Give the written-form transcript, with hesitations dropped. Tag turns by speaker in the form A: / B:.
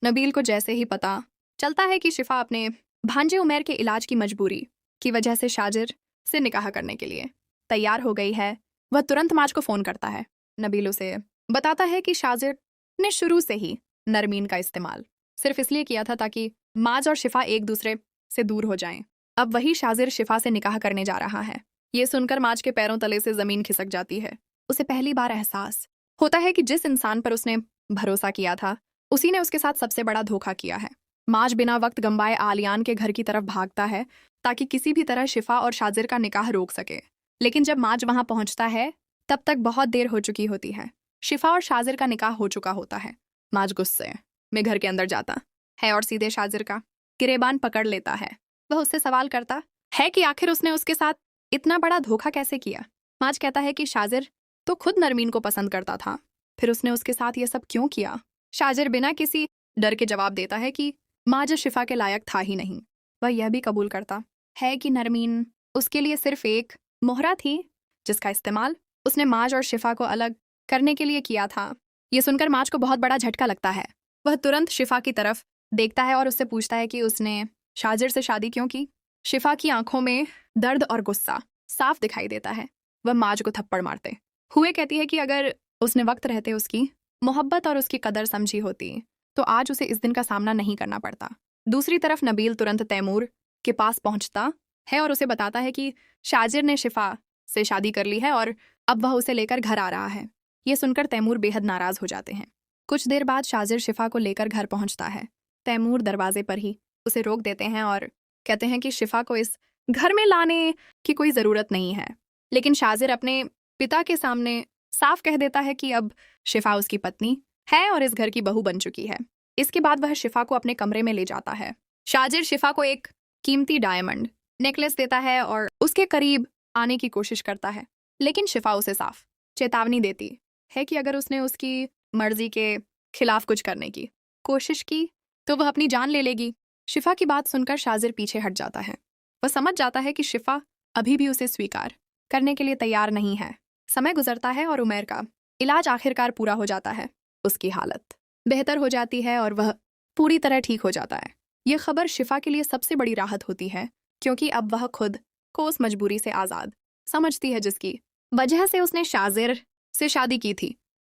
A: नबील को जैसे ही पता चलता है कि शिफा अपने भांजे उमैर के इलाज की मजबूरी की वजह से शाजिर से निकाह करने के लिए तैयार हो गई है, वह तुरंत माज को फ़ोन करता है। नबील उसे बताता है कि शाजिर ने शुरू से ही नरमीन का इस्तेमाल सिर्फ इसलिए किया था ताकि माज और शिफा एक दूसरे से दूर हो जाएं। अब वही शाजिर शिफा से निकाह करने जा रहा है। ये सुनकर माज के पैरों तले से ज़मीन खिसक जाती है। उसे पहली बार एहसास होता है कि जिस इंसान पर उसने भरोसा किया था उसी ने उसके साथ सबसे बड़ा धोखा किया है। माज बिना वक्त गंवाए आलियान के घर की तरफ भागता है ताकि किसी भी तरह शिफा और शाजिर का निकाह रोक सके। लेकिन जब माज वहां पहुंचता है तब तक बहुत देर हो चुकी होती है। शिफा और शाजिर का निकाह हो चुका होता है। माज गुस्से में घर के अंदर जाता है और सीधे शाजिर का गिरेबान पकड़ लेता है। वह उससे सवाल करता है कि आखिर उसने उसके साथ इतना बड़ा धोखा कैसे किया। माज कहता है कि शाजिर तो खुद नरमीन को पसंद करता था, फिर उसने उसके साथ ये सब क्यों किया। शाजिर बिना किसी डर के जवाब देता है कि माज शिफा के लायक था ही नहीं। वह यह भी कबूल करता है कि नरमीन उसके लिए सिर्फ एक मोहरा थी जिसका इस्तेमाल उसने माज और शिफा को अलग करने के लिए किया था। ये सुनकर माज को बहुत बड़ा झटका लगता है। वह तुरंत शिफा की तरफ देखता है और उससे पूछता है कि उसने शाजिर से शादी क्यों की। शिफा की आंखों में दर्द और गुस्सा साफ दिखाई देता है। वह माज को थप्पड़ मारते हुए कहती है कि अगर उसने वक्त रहते उसकी मोहब्बत और उसकी कदर समझी होती तो आज उसे इस दिन का सामना नहीं करना पड़ता। दूसरी तरफ नबील तुरंत तैमूर के पास पहुंचता है और उसे बताता है कि शाजिर ने शिफा से शादी कर ली है और अब वह उसे लेकर घर आ रहा है। ये सुनकर तैमूर बेहद नाराज हो जाते हैं। कुछ देर बाद शाजिर शिफा को लेकर घर पहुंचता है। तैमूर दरवाजे पर ही उसे रोक देते हैं और कहते हैं कि शिफा को इस घर में लाने की कोई ज़रूरत नहीं है। लेकिन शाजिर अपने पिता के सामने साफ कह देता है कि अब शिफा उसकी पत्नी है और इस घर की बहू बन चुकी है। इसके बाद वह शिफा को अपने कमरे में ले जाता है। शाजिर शिफा को एक कीमती डायमंड नेकलेस देता है और उसके करीब आने की कोशिश करता है, लेकिन शिफा उसे साफ चेतावनी देती है कि अगर उसने उसकी मर्जी के खिलाफ कुछ करने की कोशिश की तो वह अपनी जान ले लेगी। शिफा की बात सुनकर शाजिर पीछे हट जाता है। वह समझ जाता है कि शिफा अभी भी उसे स्वीकार करने के लिए तैयार नहीं है। समय गुजरता है और उमैर का इलाज आखिरकार पूरा हो जाता है। उसकी हालत बेहतर हो जाती है और वह पूरी तरह ठीक हो जाता है। यह खबर शिफा के लिए सबसे बड़ी राहत होती है, क्योंकि अब वह खुद को उस मजबूरी से आज़ाद समझती है जिसकी वजह से उसने शाजिर से शादी की थी।